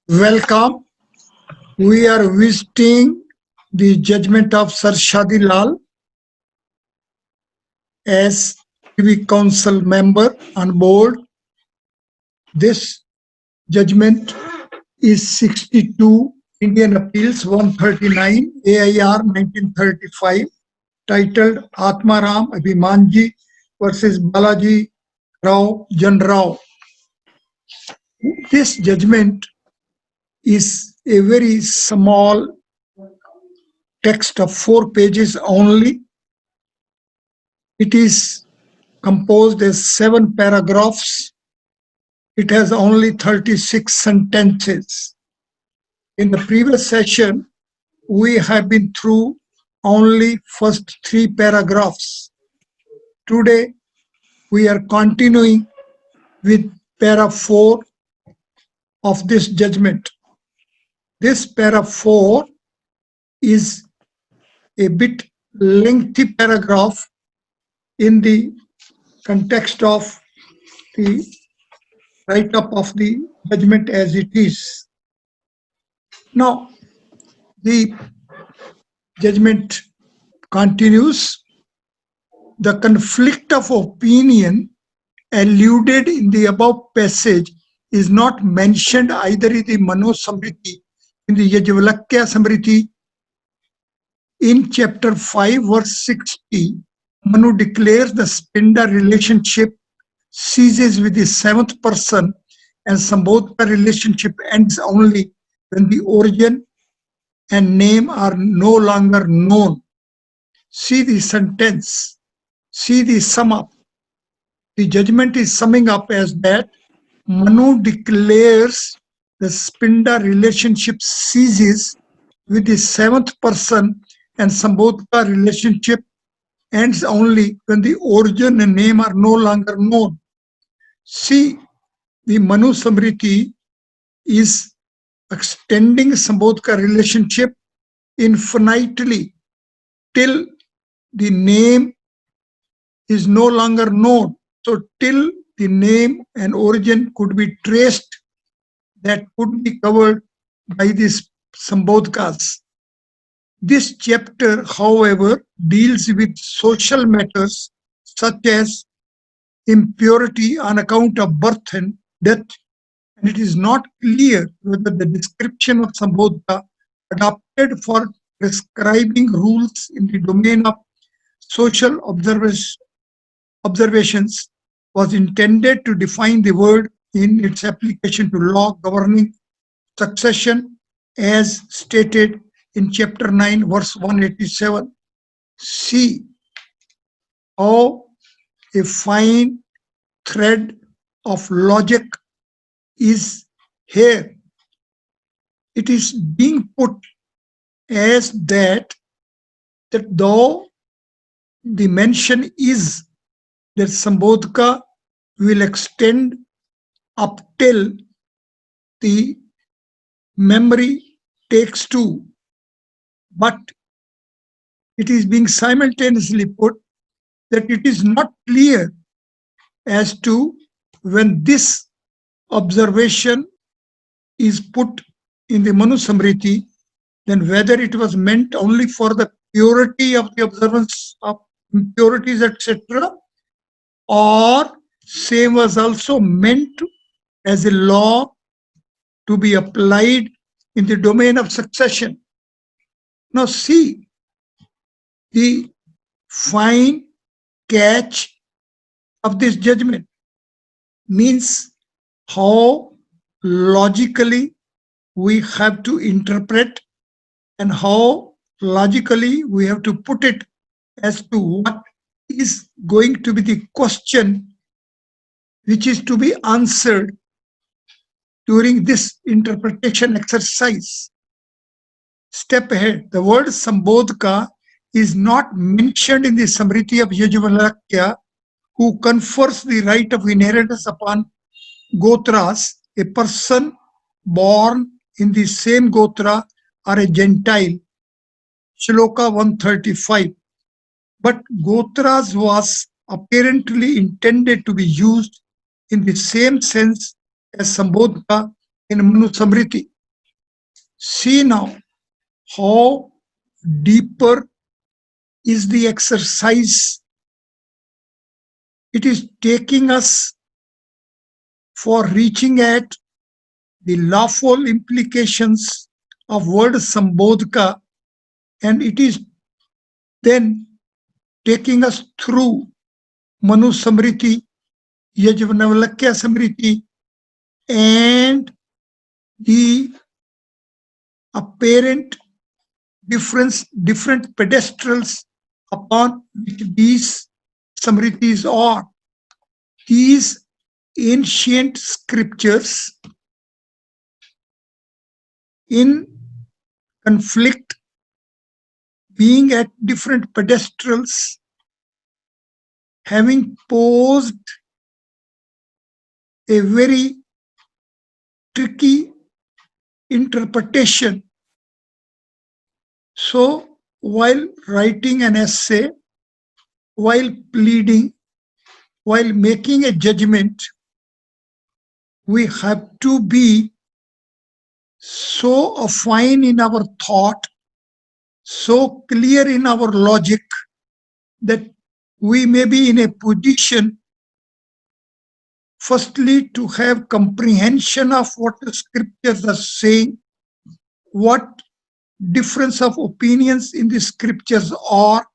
Welcome. We are visiting the judgment of Sir Shadi Lal as Privy Council member on board. This judgment is 62 Indian Appeals 139 AIR 1935 titled Atmaram Abhimanji versus Balaji Rao Janrao. This judgment is a very small text of 4 pages only. It is composed as 7 paragraphs. It has only 36 sentences. In the previous session, we have been through only first 3 paragraphs. Today, we are continuing with para 4 of this judgment. This para 4 is a bit lengthy paragraph in the context of the write-up of the judgment as it is. Now, the judgment continues. The conflict of opinion alluded in the above passage is not mentioned either in the Mano Samriti, in the Yajvalakya Samriti. In chapter 5, verse 60, Manu declares the Spinda relationship ceases with the seventh person and Sambodha relationship ends only when the origin and name are no longer known. See the sentence, see the sum up. The judgment is summing up as that Manu declares the Spinda relationship ceases with the seventh person and Sambodha relationship ends only when the origin and name are no longer known. See, the Manu Samriti is extending Sambodha relationship infinitely till the name is no longer known. So till the name and origin could be traced, that could be covered by these Sambodhas. This chapter, however, deals with social matters such as impurity on account of birth and death, and it is not clear whether the description of Sambodha adopted for prescribing rules in the domain of social observations was intended to define the word in its application to law governing succession as stated in chapter 9 verse 187. See how a fine thread of logic is here. It is being put as that though the mention is that Sambodhika will extend up till the memory takes two, but it is being simultaneously put that it is not clear as to when this observation is put in the Manu Samriti, then whether it was meant only for the purity of the observance of impurities, etc., or same was also meant as a law to be applied in the domain of succession. Now see the fine catch of this judgment means how logically we have to interpret and how logically we have to put it as to what is going to be the question which is to be answered during this interpretation exercise. Step ahead. The word Sambodhika is not mentioned in the Samriti of Yajvalakya, who confers the right of inheritance upon Gotras, a person born in the same Gotra or a Gentile. Shloka 135. But Gotras was apparently intended to be used in the same sense as Sambodhika in Manu Samriti. See now how deeper is the exercise. It is taking us for reaching at the lawful implications of word Sambodhaka, and it is then taking us through Manu Samriti, Yajvanavlakya Samriti, and the apparent different pedestals upon which these Samritis are. These ancient scriptures in conflict, being at different pedestals, having posed a very tricky interpretation. So, while writing an essay, while pleading, while making a judgment, we have to be so fine in our thought, so clear in our logic, that we may be in a position, firstly, to have comprehension of what the scriptures are saying, what difference of opinions in the scriptures are,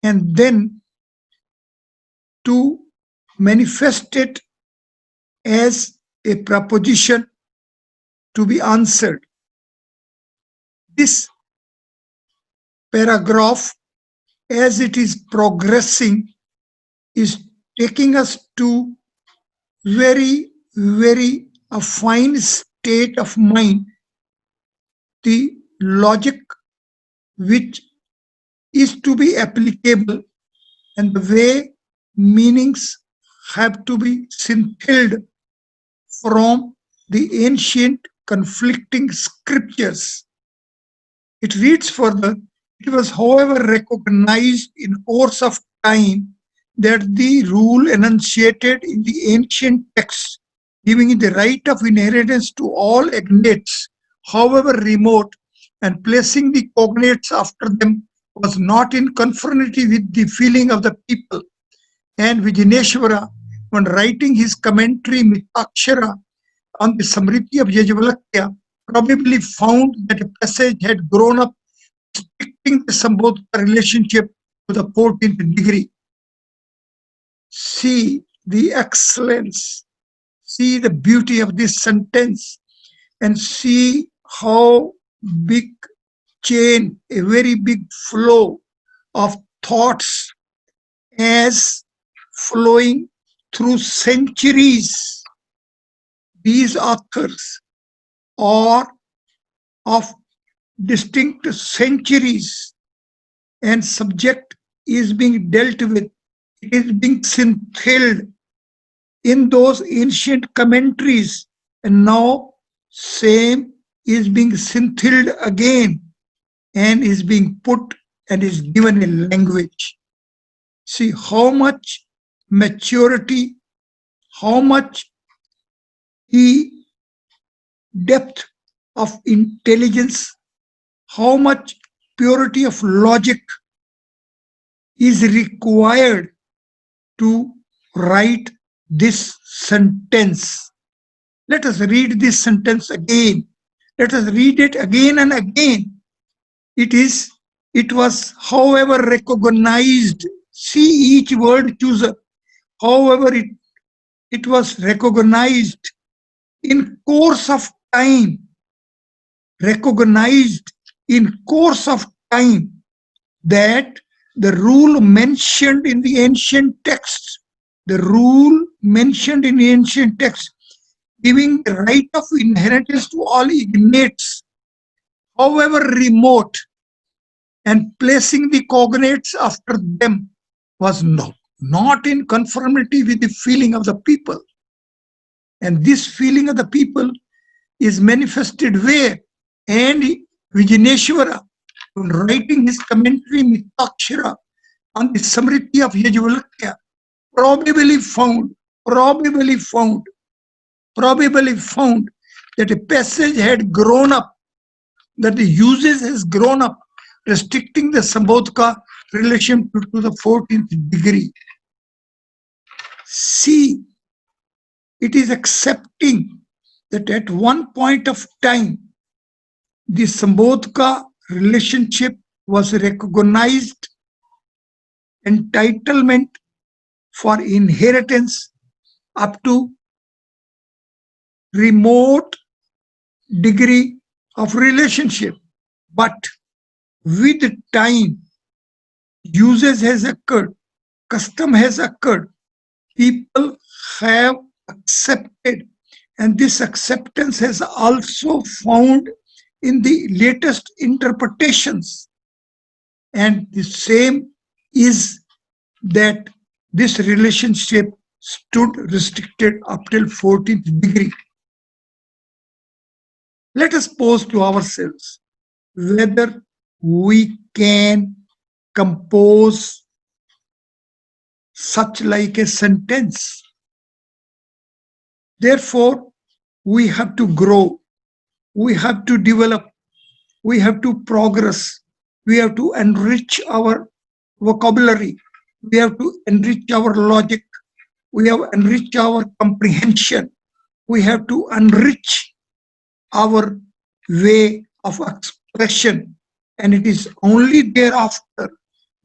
and then to manifest it as a proposition to be answered. This paragraph, as it is progressing, is taking us to very a fine state of mind, the logic which is to be applicable, and the way meanings have to be scintilled from the ancient conflicting scriptures. It reads further, it was however recognized in course of time that the rule enunciated in the ancient texts, giving the right of inheritance to all agnates, however remote, and placing the cognates after them, was not in conformity with the feeling of the people. And Vijneshwara, when writing his commentary Mitakshara on the Samriti of Yajvalakya, probably found that a passage had grown up restricting the Sambodhaka relationship to the 14th degree. See the excellence, see the beauty of this sentence, and see how big chain, a very big flow of thoughts as flowing through centuries. These authors are of distinct centuries, and subject is being dealt with. It is being scintilled in those ancient commentaries, and now same is being scintilled again and is being put and is given a language. See how much maturity, how much the depth of intelligence, how much purity of logic is required to write this sentence. Let us read this sentence again. Let us read it again and again. It was, however, recognized. See each word chooser. However, it was recognized in course of time. Recognized in course of time that the rule mentioned in the ancient texts, the rule mentioned in the ancient texts, giving the right of inheritance to all ignates, however remote, and placing the cognates after them, was not in conformity with the feeling of the people. And this feeling of the people is manifested where? And Vijneshwara, when writing his commentary Mitakshara on the Samriti of Yajvalakya, probably found that a passage had grown up that the usage has grown up, restricting the Sambodhka relation to the 14th degree. C, it is accepting that at one point of time, the Sambodhka relationship was recognized entitlement for inheritance up to remote degree of relationship. But with time, usage has occurred, custom has occurred, people have accepted, and this acceptance has also found in the latest interpretations. And the same is that this relationship stood restricted up till 14th degree. Let us pose to ourselves whether we can compose such like a sentence. Therefore, we have to grow, we have to develop, we have to progress, we have to enrich our vocabulary, we have to enrich our logic, we have to enrich our comprehension, we have to enrich our way of expression, and it is only thereafter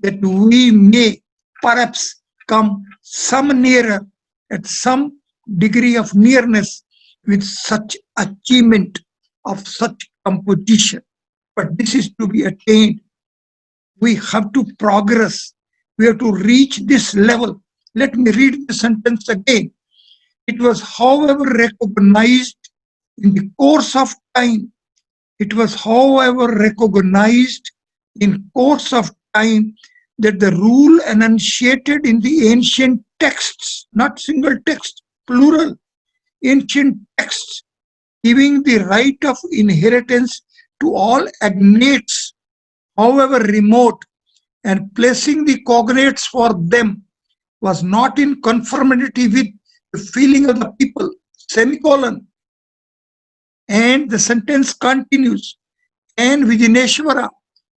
that we may perhaps come some nearer, at some degree of nearness with such achievement of such composition. But this is to be attained. We have to progress. We have to reach this level. Let me read the sentence again. It was, however, recognized in the course of time. It was, however, recognized in course of time that the rule enunciated in the ancient texts, not single text, plural, ancient texts, giving the right of inheritance to all agnates, however remote, and placing the cognates for them, was not in conformity with the feeling of the people, semicolon. And the sentence continues, and Vijaneshwara,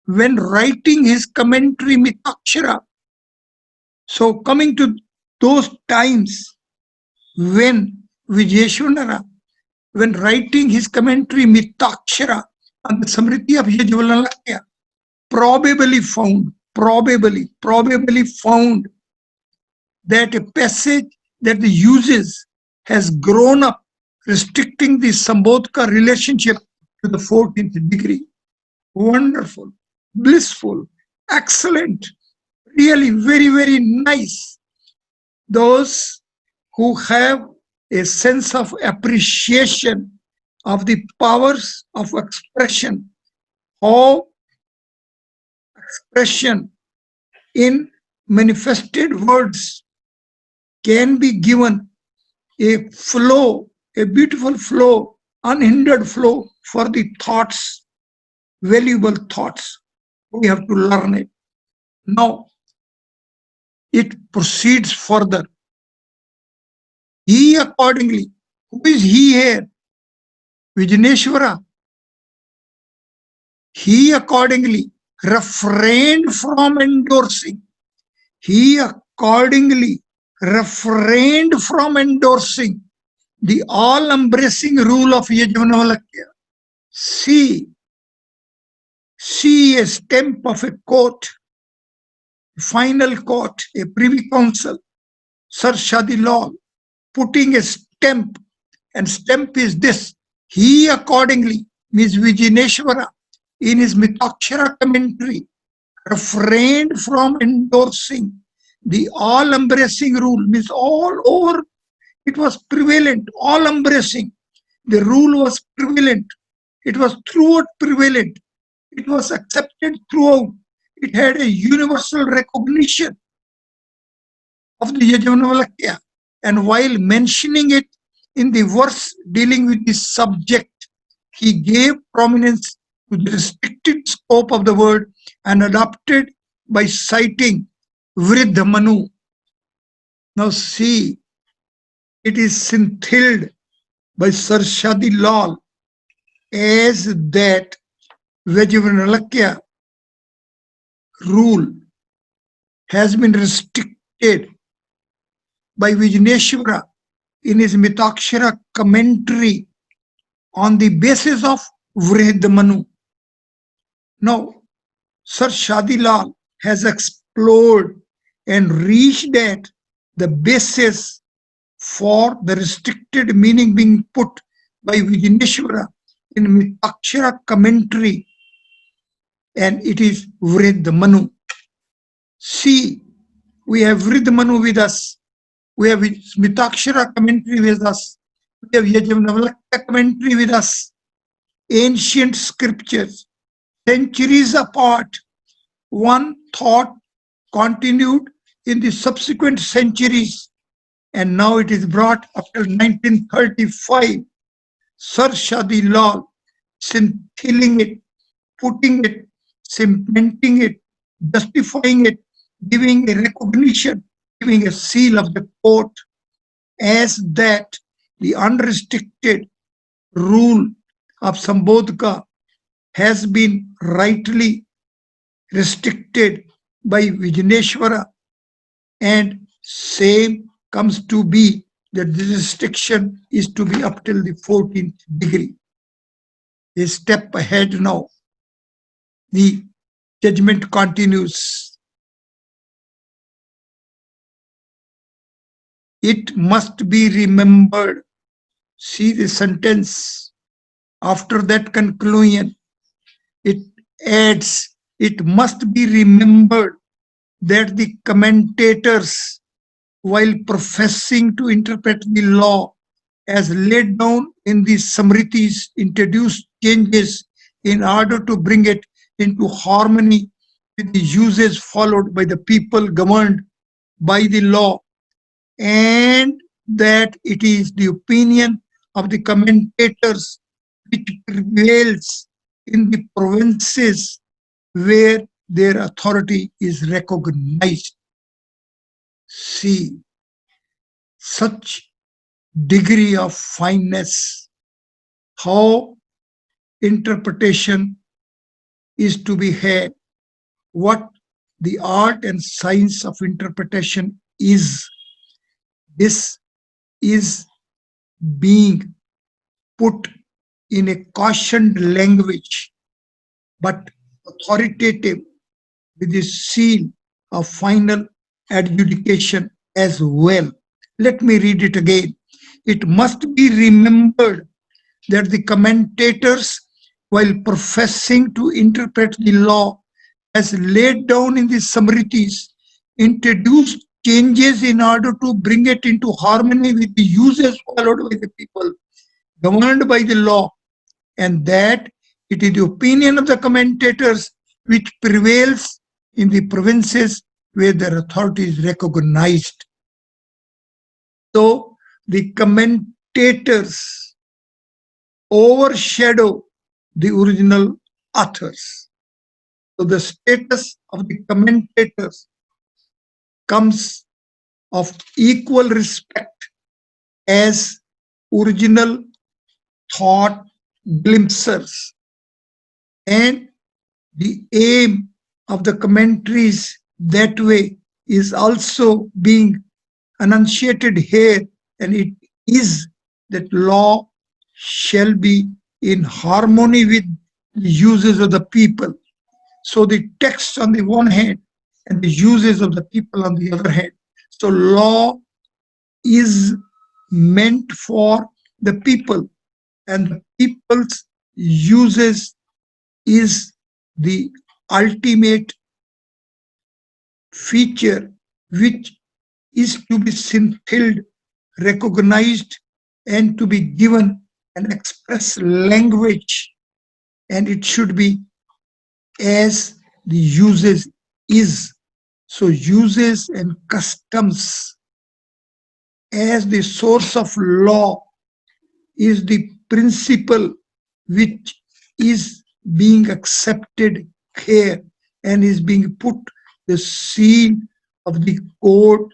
when writing his commentary Mitakshara, so coming to those times when Vijeshwara, when writing his commentary Mitakshara on the Samriti of Yajnavalakya, probably found that a passage that the uses has grown up, restricting the Sambodhka relationship to the 14th degree. Wonderful, blissful, excellent, really very, very nice. Those who have a sense of appreciation of the powers of expression, how expression in manifested words can be given a flow, a beautiful flow, unhindered flow for the thoughts, valuable thoughts. We have to learn it. Now, it proceeds further. He accordingly, who is he here? Vijaneshwara. He accordingly refrained from endorsing. He accordingly refrained from endorsing the all-embracing rule of Yajnavalakya. See a stamp of a court, final court, a privy council, Sir Shadi Lal, putting a stamp, and stamp is this. He accordingly, Ms. Vijaneshwara, in his Mitakshara commentary, refrained from endorsing the all-embracing rule, means all over, it was prevalent, all-embracing. The rule was prevalent. It was throughout prevalent. It was accepted throughout. It had a universal recognition of the Yajnavalakya. And while mentioning it in the verse dealing with the subject, he gave prominence to the restricted scope of the word and adopted by citing Vriddha Manu. Now see, it is scintilled by Sir Shadi Lal as that Vajravanalakya rule has been restricted by Vijneshwara in his Mitakshara commentary on the basis of Vrihdamanu. Now, Sir Shadi Lal has explored and reached at the basis for the restricted meaning being put by Vijneshwara in Mitakshara commentary, and it is Vrihdamanu. See, we have Vrihdamanu with us. We have Mitakshara commentary with us. We have Yajnavalakya commentary with us. Ancient scriptures, centuries apart, one thought continued in the subsequent centuries, and now it is brought up till 1935. Sir Shadi Lal, scintillating it, putting it, cementing it, justifying it, giving a recognition, giving a seal of the court as that the unrestricted rule of Sambodhika has been rightly restricted by Vijneshwara, and same comes to be that the restriction is to be up till the 14th degree. A step ahead now. The judgment continues. It must be remembered. See the sentence. After that conclusion, it adds, it must be remembered that the commentators, while professing to interpret the law as laid down in the Samritis, introduced changes in order to bring it into harmony with the uses followed by the people governed by the law, and that it is the opinion of the commentators which prevails in the provinces where their authority is recognized. See, such degree of fineness, how interpretation is to be had, what the art and science of interpretation is. This is being put in a cautioned language, but authoritative, with the seal of final adjudication as well. Let me read it again. It must be remembered that the commentators, while professing to interpret the law as laid down in the Samritis, introduced changes in order to bring it into harmony with the uses followed by the people governed by the law, and that it is the opinion of the commentators which prevails in the provinces where their authority is recognized. So the commentators overshadow the original authors. So the status of the commentators comes of equal respect as original thought glimpsers, and the aim of the commentaries that way is also being enunciated here, and it is that law shall be in harmony with the uses of the people. So the text on the one hand and the uses of the people on the other hand. So law is meant for the people, and the people's uses is the ultimate feature which is to be scintilled, recognized, and to be given an express language, and it should be as the uses is. So uses and customs as the source of law is the principle which is being accepted here and is being put the seal of the court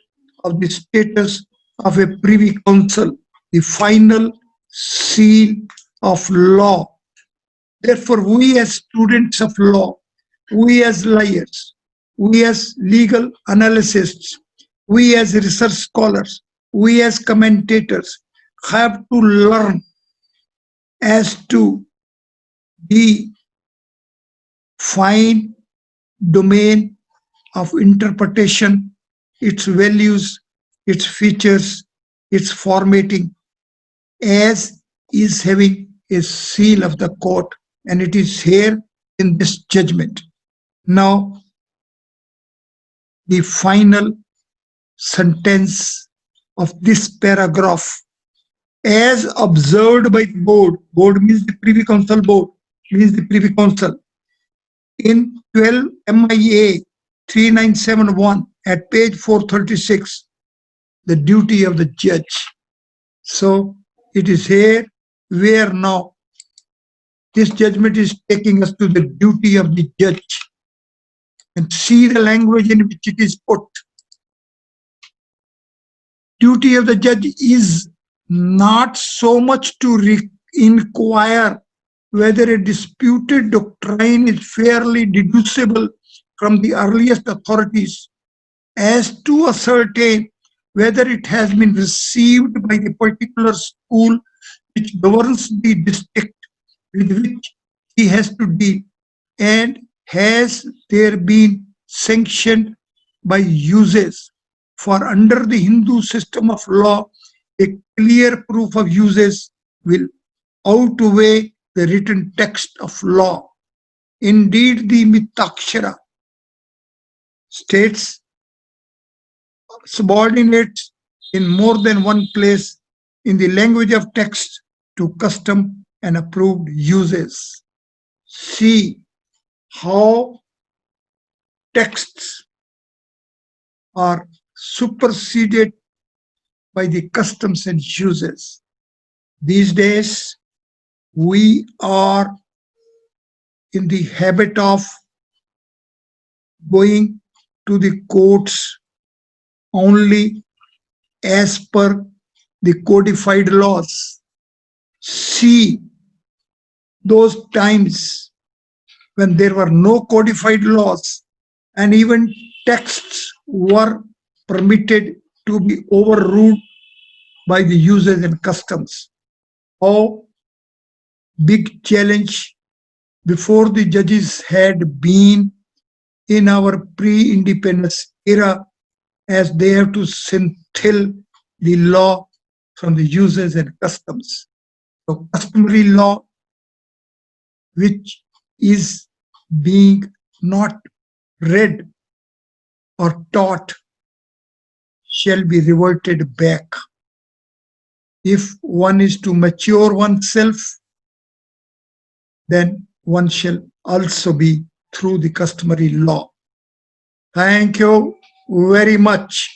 of the status of a privy council, the final seal of law. Therefore, we as students of law, we as lawyers, we as legal analysts, we as research scholars, we as commentators have to learn as to the fine domain of interpretation, its values, its features, its formatting, as is having a seal of the court, and it is here in this judgment. Now, the final sentence of this paragraph, as observed by the board means the Privy Council board, means the Privy Council, in 12 MIA 3971 at page 436, the duty of the judge. So it is here where now this judgment is taking us to the duty of the judge, and see the language in which it is put. Duty of the judge is not so much to inquire whether a disputed doctrine is fairly deducible from the earliest authorities, as to ascertain whether it has been received by the particular school which governs the district with which he has to deal, and has there been sanctioned by uses. For under the Hindu system of law, a clear proof of uses will outweigh the written text of law. Indeed, the Mitakshara states subordinates in more than one place in the language of text to custom and approved uses. See how texts are superseded by the customs and uses. These days, we are in the habit of going to the courts only as per the codified laws. See those times when there were no codified laws and even texts were permitted to be overruled by the uses and customs. How big challenge before the judges had been in our pre-independence era, as they have to scintille the law from the uses and customs. So customary law, which is being not read or taught, shall be reverted back. If one is to mature oneself, then one shall also be through the customary law. Thank you very much.